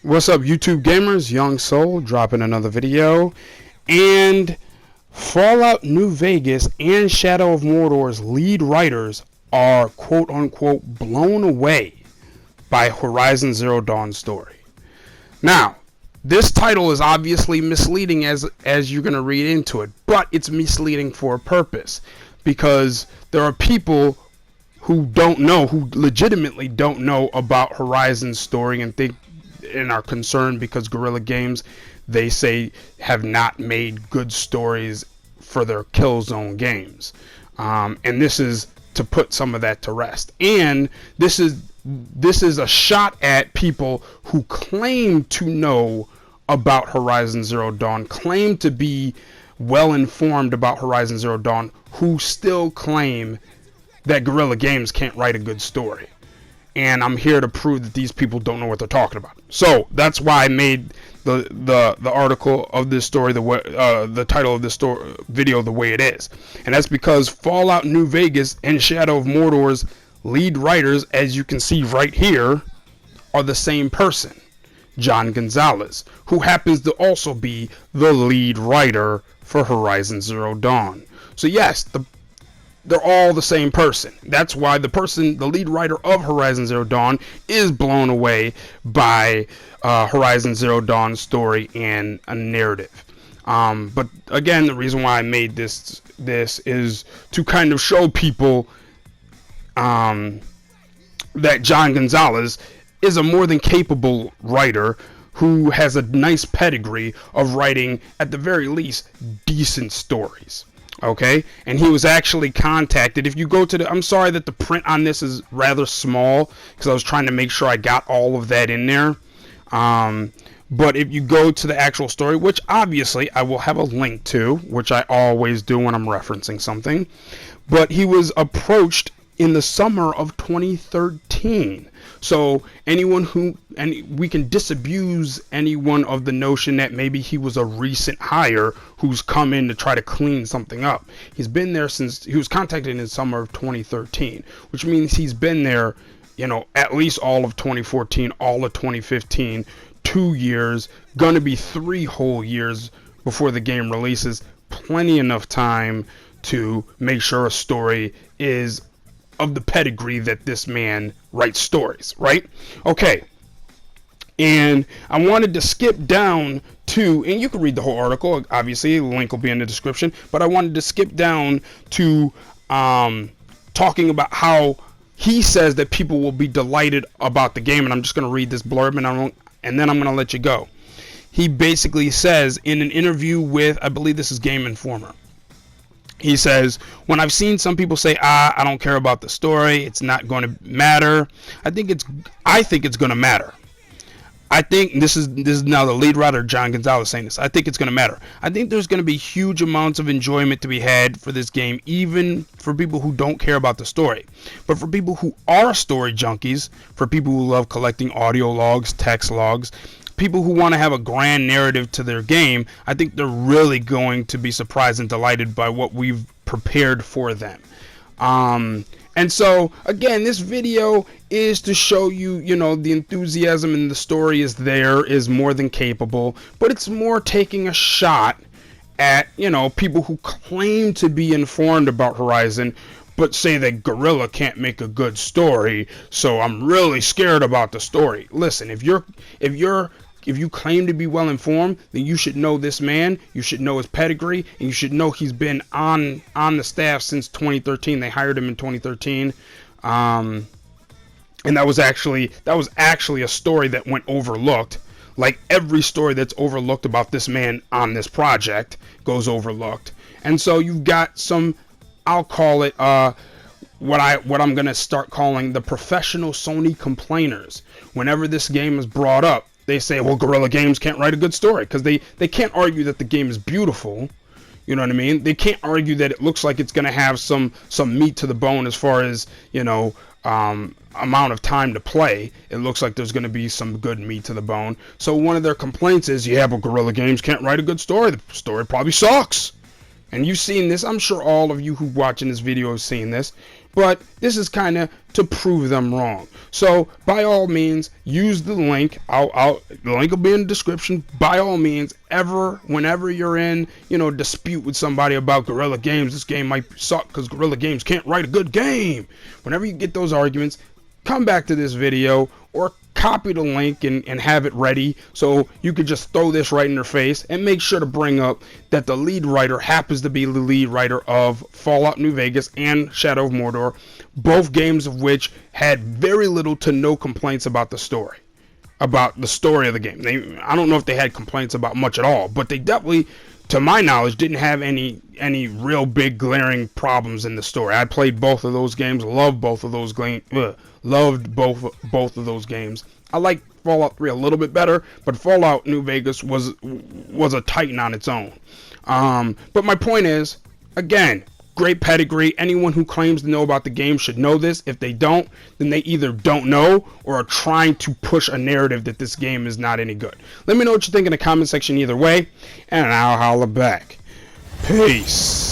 What's up, YouTube gamers? Young Soul dropping another video. And Fallout New Vegas and Shadow of Mordor's lead writers are quote unquote blown away by Horizon Zero Dawn story. Now, this title is obviously misleading as you're going to read into it, but it's misleading for a purpose because there are people who legitimately don't know about Horizon's story and are concerned because Guerrilla Games, they say, have not made good stories for their Killzone games. And this is to put some of that to rest. And this is a shot at people who claim to know about Horizon Zero Dawn, claim to be well informed about Horizon Zero Dawn, who still claim that Guerrilla Games can't write a good story. And I'm here to prove that these people don't know what they're talking about. So that's why I made the article of this story, the title of this video the way it is. And that's because Fallout New Vegas and Shadow of Mordor's lead writers, as you can see right here, are the same person, John Gonzalez, who happens to also be the lead writer for Horizon Zero Dawn. So yes, they're all the same person. That's why the lead writer of Horizon Zero Dawn is blown away by Horizon Zero Dawn's story and a narrative. But again, the reason why I made this is to kind of show people that John Gonzalez is a more than capable writer who has a nice pedigree of writing, at the very least, decent stories. Okay, and he was actually contacted. If you go to I'm sorry that the print on this is rather small because I was trying to make sure I got all of that in there. But if you go to the actual story, which obviously I will have a link to, which I always do when I'm referencing something, but he was approached in the summer of 2013. So we can disabuse anyone of the notion that maybe he was a recent hire who's come in to try to clean something up. He's been there since he was contacted in the summer of 2013, which means he's been there, at least all of 2014, all of 2015, 2 years, gonna be 3 whole years before the game releases. Plenty enough time to make sure a story is of the pedigree that this man writes stories, right? Okay. And I wanted to skip down to, and you can read the whole article, obviously, the link will be in the description, but I wanted to skip down to talking about how he says that people will be delighted about the game, and I'm just going to read this blurb, and then I'm going to let you go. He basically says in an interview with, I believe this is Game Informer, he says, when I've seen some people say, I don't care about the story, it's not going to matter, I think it's going to matter. I think this is now the lead writer, John Gonzalez, saying this. I think it's going to matter. I think there's going to be huge amounts of enjoyment to be had for this game, even for people who don't care about the story. But for people who are story junkies, for people who love collecting audio logs, text logs, people who want to have a grand narrative to their game, I think they're really going to be surprised and delighted by what we've prepared for them. And so, again, this video is to show you, the enthusiasm and the story is more than capable, but it's more taking a shot at, people who claim to be informed about Horizon, but say that Guerrilla can't make a good story, so I'm really scared about the story. Listen, if you claim to be well informed, then you should know this man, you should know his pedigree, and you should know he's been on the staff since 2013. They hired him in 2013. And that was actually a story that went overlooked. Like every story that's overlooked about this man on this project goes overlooked. And so you've got some, I'll call it what I'm going to start calling the professional Sony complainers. Whenever this game is brought up, they say, well, Guerrilla Games can't write a good story because they can't argue that the game is beautiful. You know what I mean? They can't argue that it looks like it's going to have some meat to the bone as far as, amount of time to play. It looks like there's going to be some good meat to the bone. So one of their complaints is, yeah, but Guerrilla Games can't write a good story. The story probably sucks. And you've seen this. I'm sure all of you who watching this video have seen this. but this is kind of to prove them wrong. So by all means, use the link. The link will be in the description. By all means, whenever you're in, dispute with somebody about Guerrilla Games, this game might suck because Guerrilla Games can't write a good game. Whenever you get those arguments, come back to this video or copy the link and have it ready so you could just throw this right in their face, and make sure to bring up that the lead writer happens to be the lead writer of Fallout New Vegas and Shadow of Mordor, both games of which had very little to no complaints about the story. Of the game. I don't know if they had complaints about much at all, but they definitely, to my knowledge, didn't have any real big glaring problems in the story. I played both of those games, loved both of those games. Loved both of those games. I like Fallout 3 a little bit better, but Fallout New Vegas was a titan on its own. But my point is, again, great pedigree. Anyone who claims to know about the game should know this. If they don't, then they either don't know or are trying to push a narrative that this game is not any good. Let me know what you think in the comment section either way, and I'll holla back. Peace.